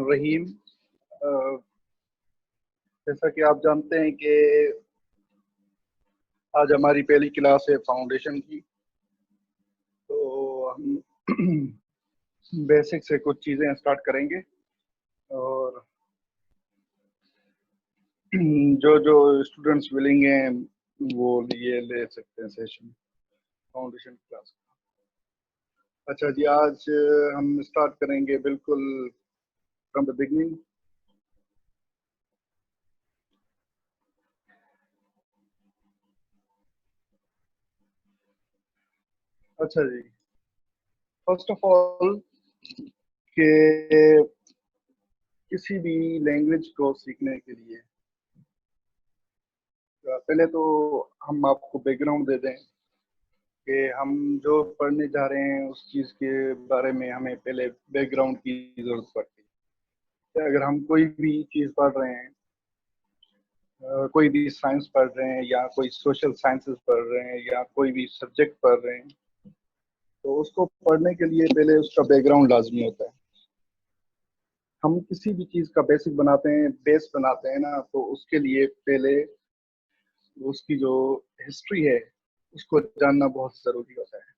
रहीम। जैसा कि आप जानते हैं कि आज हमारी पहली क्लास है फाउंडेशन की, तो हम बेसिक से कुछ चीज़ें स्टार्ट करेंगे और जो जो स्टूडेंट्स विलिंग हैं वो ये ले सकते हैं सेशन फाउंडेशन क्लास। अच्छा जी, आज हम स्टार्ट करेंगे बिल्कुल फ्रॉम द बिगनिंग। अच्छा जी, फर्स्ट ऑफ ऑल कि किसी भी लैंग्वेज को सीखने के लिए पहले तो हम आपको बैकग्राउंड दे दें कि हम जो पढ़ने जा रहे हैं उस चीज़ के बारे में हमें पहले बैकग्राउंड की जरूरत पड़ती है। अगर हम कोई भी चीज़ पढ़ रहे हैं, कोई भी साइंस पढ़ रहे हैं या कोई सोशल साइंसेस पढ़ रहे हैं या कोई भी सब्जेक्ट पढ़ रहे हैं, तो उसको पढ़ने के लिए पहले उसका बैकग्राउंड लाजमी होता है। हम किसी भी चीज़ का बेसिक बनाते हैं, बेस बनाते हैं ना, तो उसके लिए पहले उसकी जो हिस्ट्री है उसको जानना बहुत ज़रूरी होता है।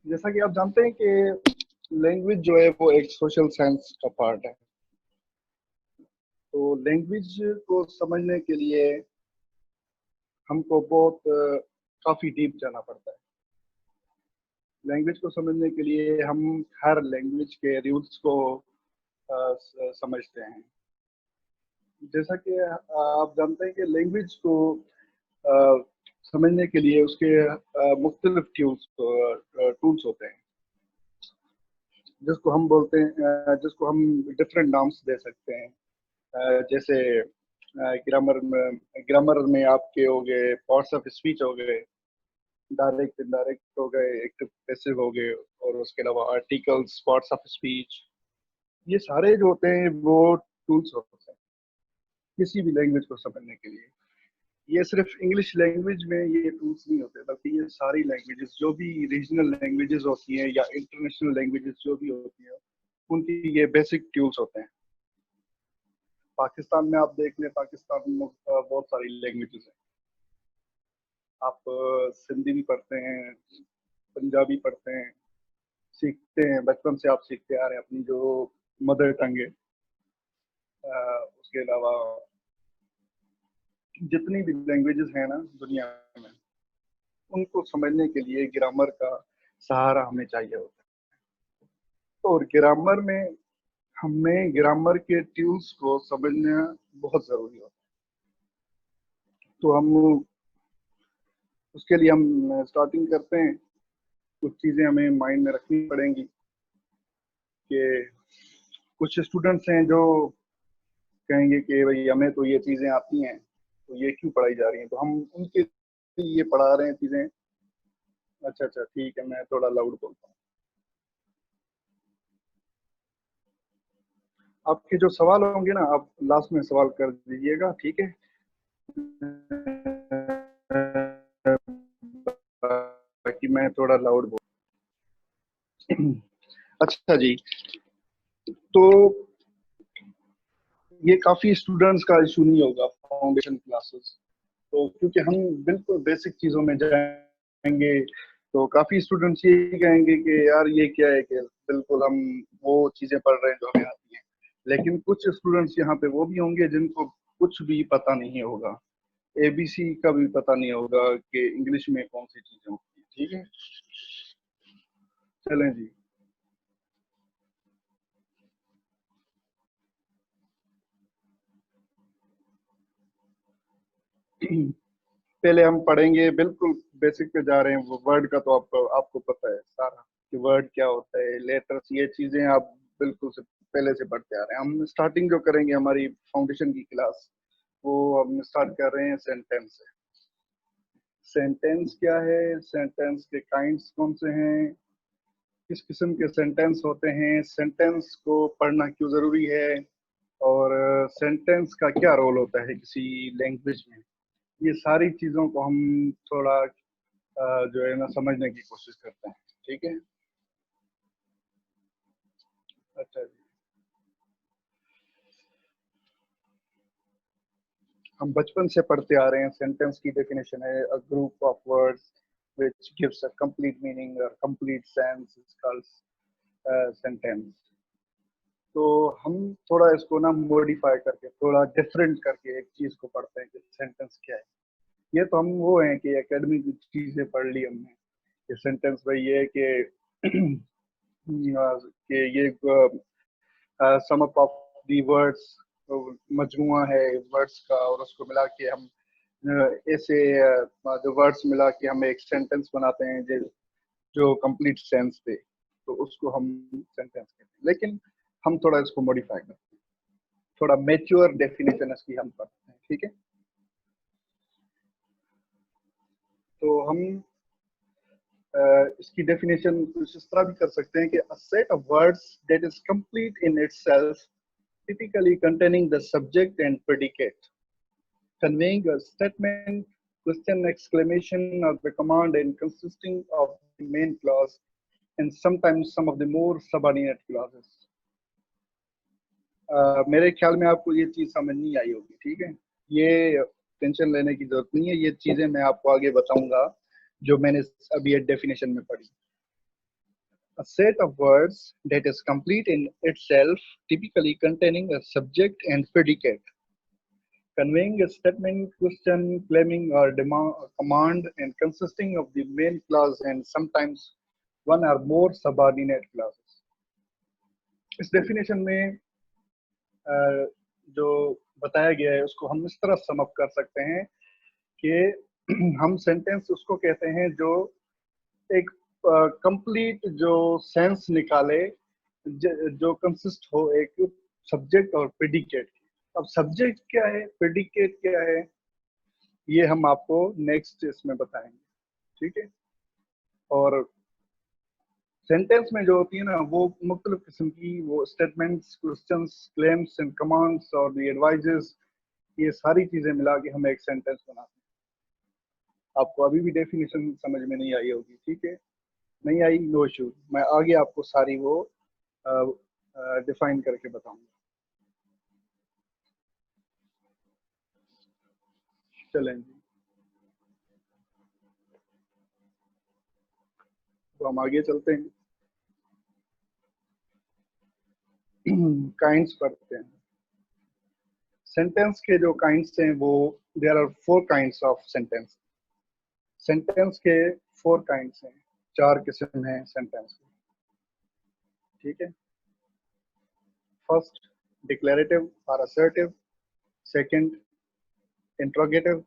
जैसा कि आप जानते हैं कि लैंग्वेज जो है वो एक सोशल साइंस का पार्ट है, तो लैंग्वेज को समझने के लिए हमको बहुत काफ़ी डीप जाना पड़ता है। लैंग्वेज को समझने के लिए हम हर लैंग्वेज के रूट्स को समझते हैं। जैसा कि आप जानते हैं कि लैंग्वेज को अ, समझने के लिए उसके मुख्तलिफ टूल्स होते हैं, जिसको हम बोलते हैं जिसको हम डिफरेंट नाम्स दे सकते हैं। जैसे ग्रामर में आपके हो गए, पार्ट्स ऑफ स्पीच हो गए, डायरेक्ट इनडायरेक्ट हो गए, एक्टिव पैसिव हो गए, और उसके अलावा आर्टिकल्स, पार्ट्स ऑफ स्पीच, ये सारे जो होते हैं वो टूल्स होते हैं किसी भी लैंग्वेज को समझने के लिए। ये सिर्फ इंग्लिश लैंग्वेज में ये टूल्स नहीं होते, बल्कि ये सारी लैंग्वेजेस जो भी रीजनल लैंग्वेजेस होती हैं या इंटरनेशनल लैंग्वेजेस जो भी होती हैं, उनकी ये बेसिक टूल्स होते हैं। पाकिस्तान में आप देख लें, पाकिस्तान में बहुत सारी लैंग्वेजेस हैं। आप सिंधी भी पढ़ते हैं, पंजाबी पढ़ते हैं, सीखते हैं, बचपन से आप सीखते आ रहे हैं अपनी जो मदर टंग है। उसके अलावा जितनी भी लैंग्वेजेस हैं ना दुनिया में, उनको समझने के लिए ग्रामर का सहारा हमें चाहिए होता है। और ग्रामर में हमें ग्रामर के ट्यूल्स को समझना बहुत जरूरी होता है। तो हम उसके लिए हम स्टार्टिंग करते हैं। कुछ चीज़ें हमें माइंड में रखनी पड़ेंगी कि कुछ स्टूडेंट्स हैं जो कहेंगे कि भाई हमें तो ये चीज़ें आती हैं, तो ये क्यों पढ़ाई जा रही हैं, तो हम उनके लिए ये पढ़ा रहे हैं चीज़ें। अच्छा अच्छा, ठीक है, मैं थोड़ा लाउड बोलता हूँ। आपके जो सवाल होंगे ना, आप लास्ट में सवाल कर दीजिएगा, ठीक है? बाकी मैं थोड़ा लाउड बोल। अच्छा जी, तो ये काफी स्टूडेंट्स का इशू नहीं होगा फाउंडेशन क्लासेस, तो क्योंकि हम बिल्कुल बेसिक चीजों में जाएंगे, तो काफी स्टूडेंट्स ये कहेंगे कि यार ये क्या है कि बिल्कुल हम वो चीजें पढ़ रहे हैं जो हमें आती हैं। लेकिन कुछ स्टूडेंट्स यहाँ पे वो भी होंगे जिनको कुछ भी पता नहीं होगा, एबीसी का भी पता नहीं होगा कि इंग्लिश में कौन सी चीजें होती हैं। ठीक है, चलें जी। पहले हम पढ़ेंगे, बिल्कुल बेसिक पे जा रहे हैं। वो वर्ड का तो आपको पता है सारा कि वर्ड क्या होता है, लेटर्स, ये चीजें आप बिल्कुल से पहले से पढ़ते आ रहे हैं। हम स्टार्टिंग जो करेंगे हमारी फाउंडेशन की क्लास, वो हम स्टार्ट कर रहे हैं सेंटेंस से। सेंटेंस क्या है, सेंटेंस के काइंड्स कौन से हैं, किस किस्म के सेंटेंस होते हैं, सेंटेंस को पढ़ना क्यों जरूरी है, और सेंटेंस का क्या रोल होता है किसी लैंग्वेज में, ये सारी चीज़ों को हम थोड़ा जो है ना समझने की कोशिश करते हैं। ठीक है, अच्छा जी, हम बचपन से पढ़ते आ रहे हैं, सेंटेंस की डेफिनेशन है a group of words which gives a complete meaning or complete sense is called sentence. तो हम थोड़ा इसको ना मॉडिफाई करके, थोड़ा डिफरेंट करके एक चीज को पढ़ते हैं कि सेंटेंस क्या है। ये तो हम वो हैं कि एकेडमिक चीजें पढ़ ली हमने, ये सेंटेंस भाई ये है कि कि ये सम ऑफ दी वर्ड्स मजमुआ है वर्ड्स का, और उसको मिला के हम ऐसे जो वर्ड्स मिला के हम एक सेंटेंस बनाते हैं जो कंप्लीट सेंस दे, तो उसको हम सेंटेंस कहते हैं। लेकिन हम थोड़ा इसको मॉडिफाई करते हैं, थोड़ा मेच्योर डेफिनेशन इसकी हम करते हैं, ठीक है। तो हम इसकी डेफिनेशन कुछ इस तरह भी कर सकते हैं कि a set of words that is complete in itself typically containing the subject and predicate, conveying a statement, question, exclamation, or the command, and consisting of the main clause and sometimes some of the more subordinate clauses. मेरे ख्याल में आपको ये चीज समझ नहीं आई होगी, ठीक है। ये टेंशन लेने की जरूरत नहीं है, ये चीजें मैं आपको आगे बताऊंगा जो मैंने अभी ये डेफिनेशन में पढ़ी। A set of words that is complete in itself, typically containing a subject and predicate, conveying a statement, question, claiming, or demand, command, and consisting of the main clause and sometimes one or more subordinate clauses. इस definition में जो बताया गया है उसको हम इस तरह समअप कर सकते हैं कि हम सेंटेंस उसको कहते हैं जो एक कंप्लीट जो सेंस निकाले, जो कंसिस्ट हो एक सब्जेक्ट और प्रेडिकेट। अब सब्जेक्ट क्या है, प्रेडिकेट क्या है, ये हम आपको नेक्स्ट इसमें बताएंगे, ठीक है। और सेंटेंस में जो होती है ना वो मुख्तलिफ किस्म की वो statements, questions, claims and commands और दी एडवाइजेस, ये सारी चीजें मिला के हम एक सेंटेंस बनाते हैं। आपको अभी भी डेफिनेशन समझ में नहीं आई होगी, ठीक है। नहीं आई, नो इशू, मैं आगे आपको सारी वो डिफाइन करके बताऊंगा। चलें जी, तो हम आगे चलते हैं। काइंड्स पढ़ते हैं। सेंटेंस के जो काइंड्स हैं वो there are 4 kinds of sentence. Sentence के 4 काइंड्स हैं, 4 किस्म हैं सेंटेंस के, ठीक है। फर्स्ट, डिक्लेरेटिव और assertive. Second, interrogative.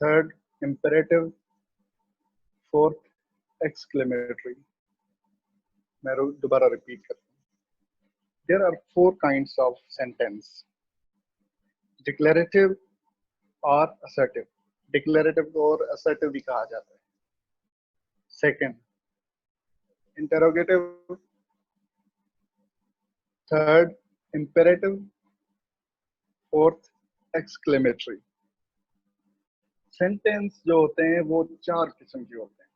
Third, imperative. Fourth, exclamatory. मैं दोबारा रिपीट करता हूँ। There are 4 kinds of sentence, declarative और असर्टिव। डिक्लेरेटिव को और असर्टिव भी कहा जाता है। Second, interrogative. Third, imperative. Fourth, exclamatory. Sentence जो होते हैं वो 4 किस्म के होते हैं।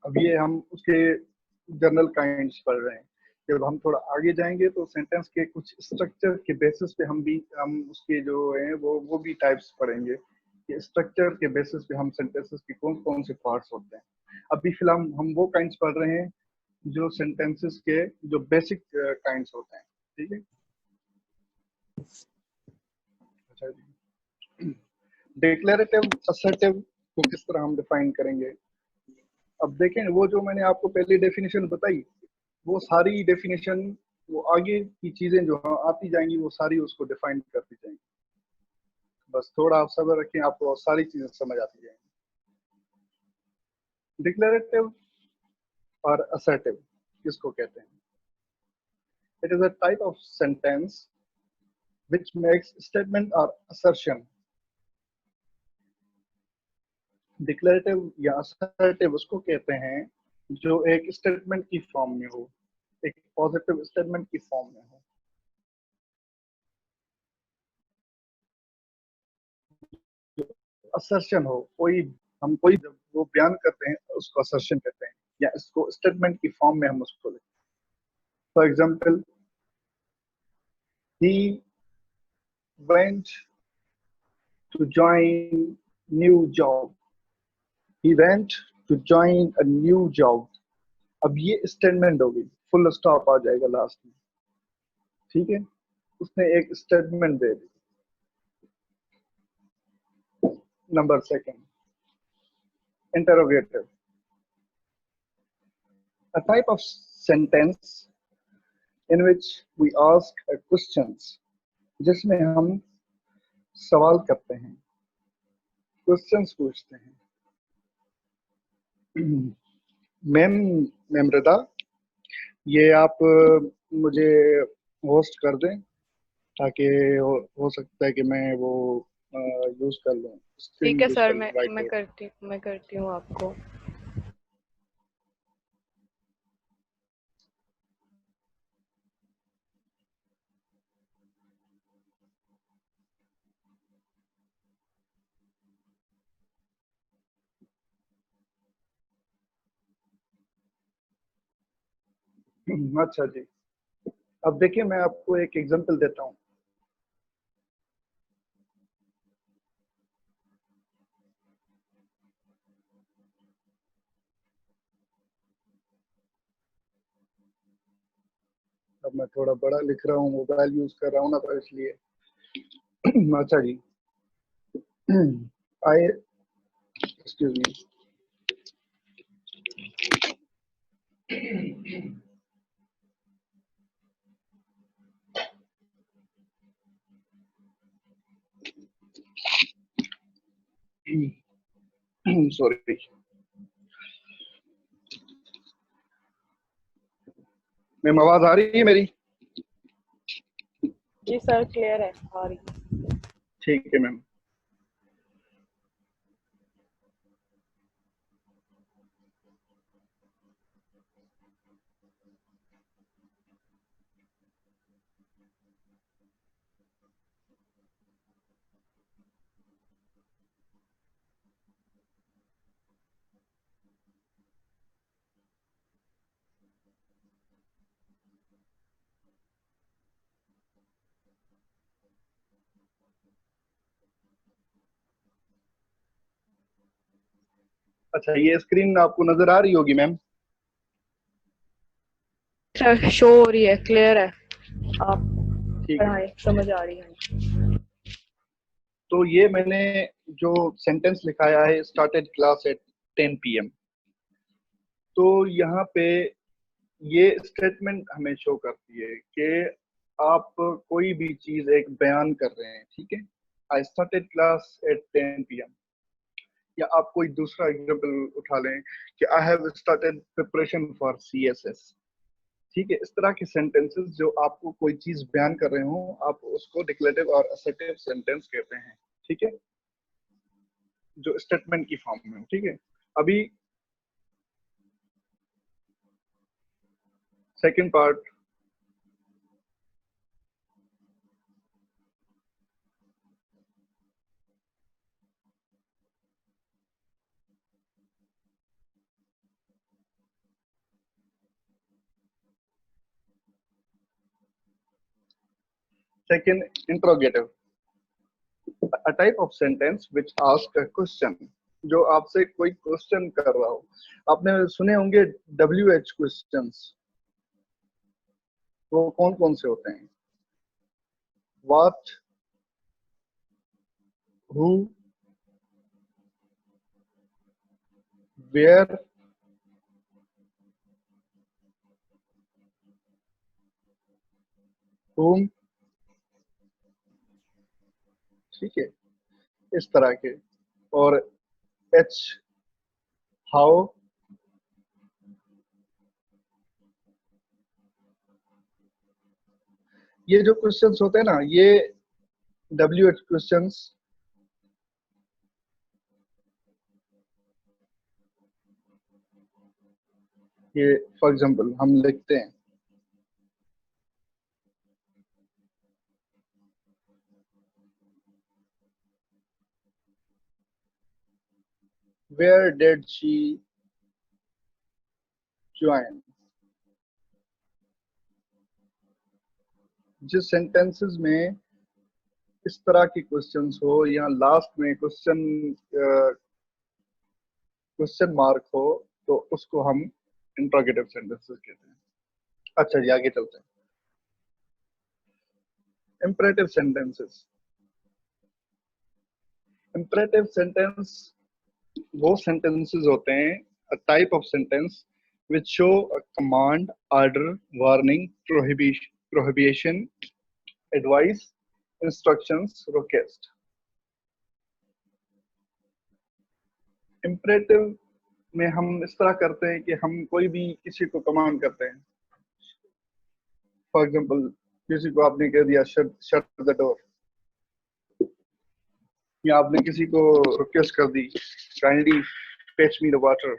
अब ये हम उसके जनरल काइंड्स पढ़ रहे हैं। जब हम थोड़ा आगे जाएंगे तो सेंटेंस के कुछ स्ट्रक्चर के बेसिस पे हम उसके जो है वो भी टाइप्स पढ़ेंगे कि स्ट्रक्चर के बेसिस पे हम सेंटेंसेस के कौन कौन से पार्ट्स होते हैं। अभी फिलहाल हम वो काइंड्स पढ़ रहे हैं जो सेंटेंसेस के जो बेसिक काइंड्स होते हैं, ठीक है। अच्छा जी, डिक्लेरेटिव असर्टिव को किस तरह हम डिफाइन करेंगे। अब देखें, वो जो मैंने आपको पहले डेफिनेशन बताई, वो सारी डेफिनेशन वो आगे की चीजें जो आती जाएंगी वो सारी उसको डिफाइन करती जाएंगी। बस थोड़ा आप सब्र रखें, आपको सारी चीजें समझ आती जाएंगी। डिक्लेरेटिव और असर्टिव किसको कहते हैं? It is a type of sentence which makes statement or assertion। Declarative या असर्टिव उसको कहते हैं जो एक स्टेटमेंट की फॉर्म में हो, एक पॉजिटिव स्टेटमेंट की फॉर्म में हो। असर्शन हो, कोई हम कोई जब वो बयान करते हैं उसको असर्शन कहते हैं। या इसको स्टेटमेंट की फॉर्म में हम उसको लिखते हैं। For example, he went to join new job, he went to join a new job. अब ये स्टेटमेंट होगी, फुल स्टॉप आ जाएगा लास्ट में, ठीक है, उसने एक statement they the. Number second, interrogative, a type of sentence in which we ask a questions, जिसमें हम सवाल करते हैं, क्वेश्चंस पूछते हैं। मैम मृदा, ये आप मुझे होस्ट कर दें, ताकि हो सकता है कि मैं वो यूज कर लूँ, स्क्रीन ठीक है यूज सर, कर लूँ, मैं व्हाइट करती हूँ आपको। बोर्ड। अच्छा जी, अब देखिए मैं आपको एक एग्जांपल देता हूँ। अब मैं थोड़ा बड़ा लिख रहा हूँ, मोबाइल यूज कर रहा हूँ ना, तो इसलिए। अच्छा जी, आई एक्सक्यूज मी, सॉरी। मैम आवाज आ रही है मेरी? जी सर, क्लियर है, आ रही है। ठीक है मैम। अच्छा, ये स्क्रीन आपको नजर आ रही होगी मैम? सर शो हो रही है, क्लियर है, आप ठीक है। पढ़ाएं, समझ आ रही है। तो ये मैंने जो सेंटेंस लिखाया है, स्टार्टेड क्लास एट 10 PM, तो यहाँ पे ये स्टेटमेंट हमें शो करती है कि आप कोई भी चीज एक बयान कर रहे हैं, ठीक है। I started class at 10 PM, या आप कोई दूसरा एग्जाम्पल उठा लें कि I have started preparation for CSS, ठीक है। इस तरह के सेंटेंसेस जो आपको कोई चीज बयान कर रहे हो, आप उसको डिक्लेरेटिव और असर्टिव सेंटेंस कहते हैं, ठीक है, जो स्टेटमेंट की फॉर्म में हो, ठीक है। अभी second part, second, interrogative, a type of sentence which ask a question, जो आपसे कोई क्वेश्चन कर रहा हो। आपने सुने होंगे WH क्वेश्चंस, वो कौन कौन से होते हैं? व्हाट, हु, वेयर, whom, ठीक है, इस तरह के। और H, हाउ, ये जो क्वेश्चंस होते हैं ना, ये WH क्वेश्चंस, ये फॉर एग्जांपल हम लिखते हैं, वेयर डिड शी ज्वाइन। जिस सेंटेंसेस में इस तरह के क्वेश्चंस हो या लास्ट में क्वेश्चन मार्क हो तो उसको हम इंट्रोगेटिव सेंटेंसेस कहते हैं। अच्छा जी, आगे चलते हैं। Imperative sentences. इंपरेटिव सेंटेंस वो सेंटेंसेस होते हैं, a type of sentence which show a command, order, warning, prohibition, advice, instructions, request। imperative में हम इस तरह करते हैं कि हम कोई भी किसी को कमांड करते हैं। फॉर एग्जाम्पल, किसी को आपने कह दिया शट द डोर, या आपने किसी को रिक्वेस्ट कर दी kindly fetch me the water.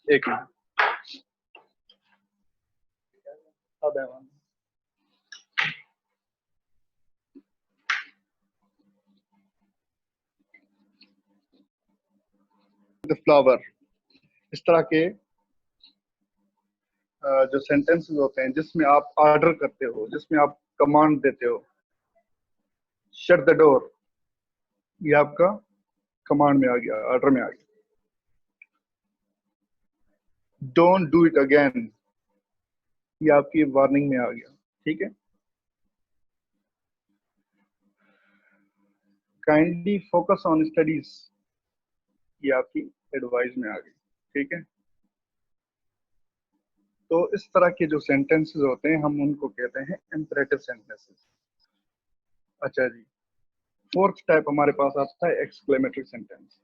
एक मिनट, द फ्लावर। इस तरह के जो सेंटेंसेस होते हैं जिसमें आप ऑर्डर करते हो, जिसमें आप कमांड देते हो। शट द डोर, ये आपका कमांड में आ गया, ऑर्डर में आ गया। डोंट डू इट अगेन, ये आपकी वार्निंग में आ गया। ठीक है। काइंडली फोकस ऑन स्टडीज, ये आपकी एडवाइस में आ गई। ठीक है। तो इस तरह के जो सेंटेंसेस होते हैं हम उनको कहते हैं इंपरेटिव सेंटेंसेस। अच्छा जी, फोर्थ टाइप हमारे पास आता है एक्सक्लेमेटरी सेंटेंस।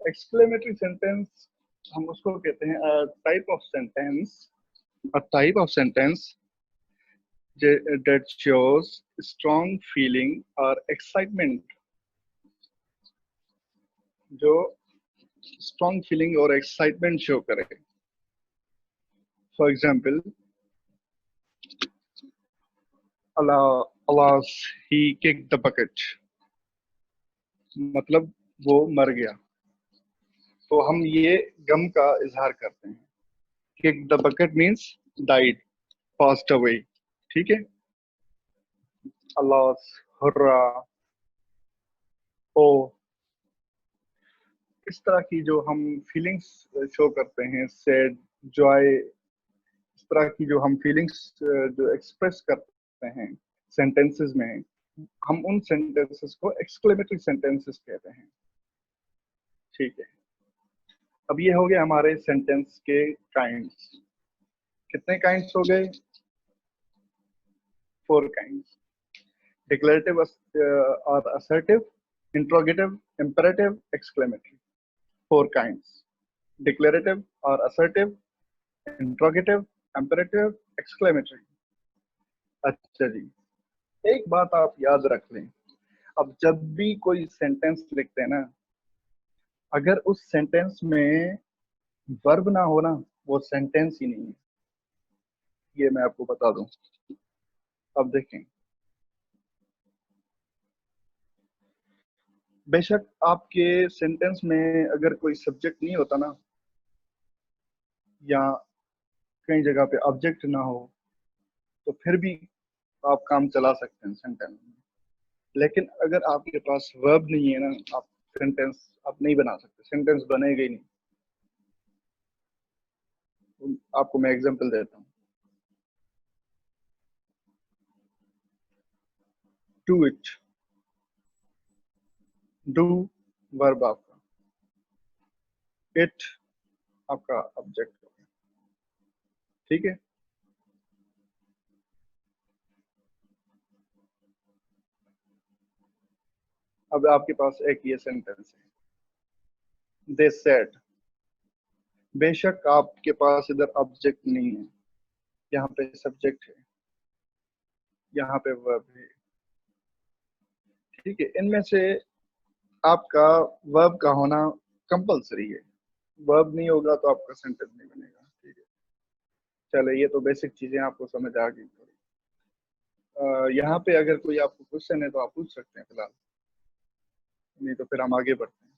एक्सक्लेमेटरी सेंटेंस हम उसको कहते हैं type of sentence, a type of sentence that shows strong feeling or excitement, जो strong feeling और excitement show करे। For example, alas he kicked the bucket, मतलब वो मर गया। तो हम ये गम का इजहार करते हैं। kick the bucket means died, passed away। ठीक है। alas, हुर्रा, ओ, इस तरह की जो हम फीलिंग्स शो करते हैं, सैड, जॉय, इस तरह की जो हम फीलिंग्स जो एक्सप्रेस करते हैं सेंटेंसेस में, हम उन सेंटेंसेस को एक्सक्लेमेटरी सेंटेंसेस कहते हैं। ठीक है। अब ये हो गया हमारे सेंटेंस के काइंड्स। कितने काइंड्स हो गए? 4 काइंड्स। डिक्लेरेटिव और assertive, interrogative, imperative, exclamatory. 4 kinds. Declarative और असर्टिव, इंट्रोगेटिव, इंपेरेटिव, एक्सक्लेमेटरी। अच्छा जी, एक बात आप याद रख लें, अब जब भी कोई सेंटेंस लिखते हैं ना, अगर उस सेंटेंस में वर्ब ना हो ना, वो सेंटेंस ही नहीं है। ये मैं आपको बता दूं। अब देखें, बेशक आपके सेंटेंस में अगर कोई सब्जेक्ट नहीं होता ना, या कई जगह पे ऑब्जेक्ट ना हो, तो फिर भी आप काम चला सकते हैं सेंटेंस में। लेकिन अगर आपके पास वर्ब नहीं है ना, आप सेंटेंस आप नहीं बना सकते, सेंटेंस बनेगा ही नहीं। आपको मैं एग्जांपल देता हूँ। डू इट, डू वर्ब आपका, इट आपका ऑब्जेक्ट। ठीक है। अब आपके पास एक ये सेंटेंस है, दे सेड। बेशक आपके पास इधर ऑब्जेक्ट नहीं है, यहाँ पे सब्जेक्ट है, यहाँ पे वर्ब है। ठीक है। इनमें से आपका वर्ब का होना कंपलसरी है। वर्ब नहीं होगा तो आपका सेंटेंस नहीं बनेगा। ठीक है। चलो, ये तो बेसिक चीजें आपको समझ आ गई। यहाँ पे अगर कोई आपको क्वेश्चन है तो आप पूछ सकते हैं फिलहाल, नहीं तो फिर हम आगे बढ़ते हैं।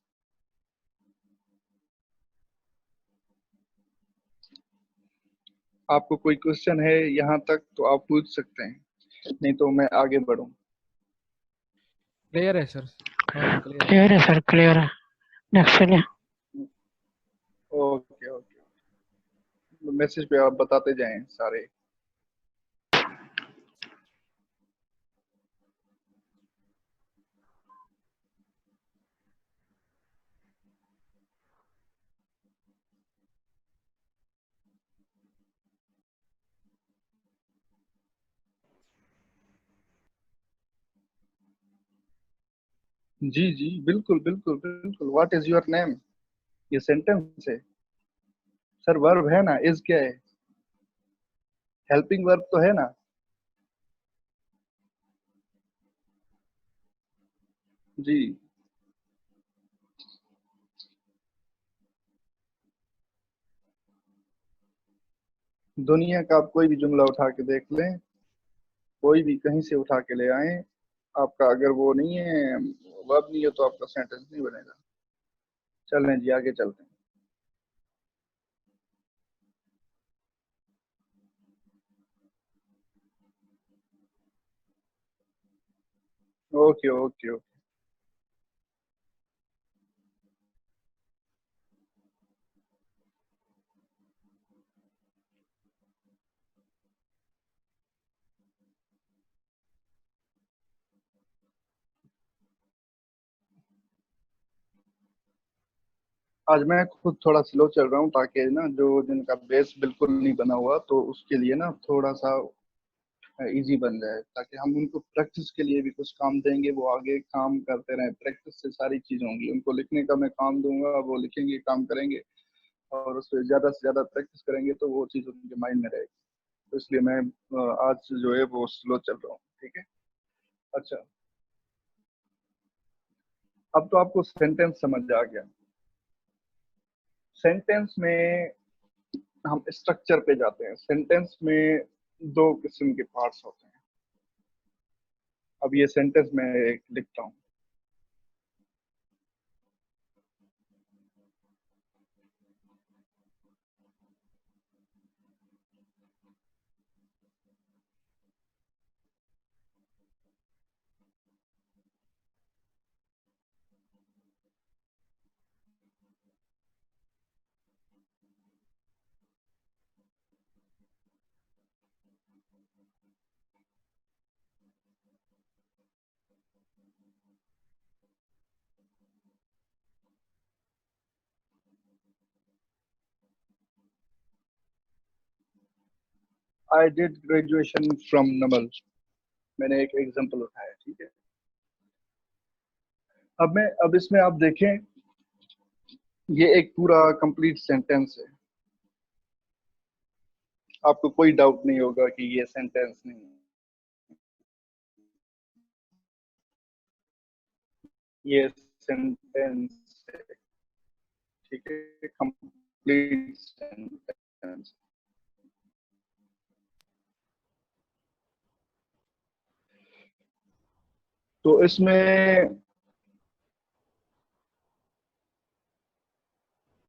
आपको कोई क्वेश्चन है यहाँ तक तो आप पूछ सकते हैं, नहीं तो मैं आगे बढ़ूं। क्लियर है सर? हाँ क्लियर है। क्लियर है सर, क्लियर है। नेक्स्ट चलिए। ओके ओके, मैसेज पे आप बताते जाएं सारे। जी जी बिल्कुल बिल्कुल बिल्कुल। व्हाट इज योर नेम, ये सेंटेंस है सर। वर्ब है ना, इज क्या है? हेल्पिंग वर्ब तो है ना। जी। दुनिया का आप कोई भी जुमला उठा के देख लें, कोई भी कहीं से उठा के ले आए, आपका अगर वो नहीं है, वर्ब नहीं है, तो आपका सेंटेंस नहीं बनेगा। चलें जी, आगे चलते हैं। Okay okay okay. आज मैं खुद थोड़ा स्लो चल रहा हूँ, ताकि ना जो जिनका बेस बिल्कुल नहीं बना हुआ, तो उसके लिए ना थोड़ा सा इजी बन जाए, ताकि हम उनको प्रैक्टिस के लिए भी कुछ काम देंगे, वो आगे काम करते रहें। प्रैक्टिस से सारी चीज़ होंगी। उनको लिखने का मैं काम दूंगा, वो लिखेंगे, काम करेंगे, और उस पर ज़्यादा से ज़्यादा प्रैक्टिस करेंगे तो वो चीज़ उनके माइंड में रहेगी। तो इसलिए मैं आज जो है वो स्लो चल रहा हूँ, ठीक है। अच्छा, अब तो आपको सेंटेंस समझ आ गया। सेंटेंस में हम स्ट्रक्चर पे जाते हैं। सेंटेंस में दो किस्म के पार्ट्स होते हैं। अब ये सेंटेंस मैं एक लिखता हूँ। I did graduation from NUML. मैंने एक एग्जांपल उठाया, ठीक है। अब इसमें आप देखें, ये एक पूरा कंप्लीट सेंटेंस है। आपको कोई डाउट नहीं होगा कि ये सेंटेंस नहीं है। ये सेंटेंस है, ठीक है, कंप्लीट सेंटेंस। तो इसमें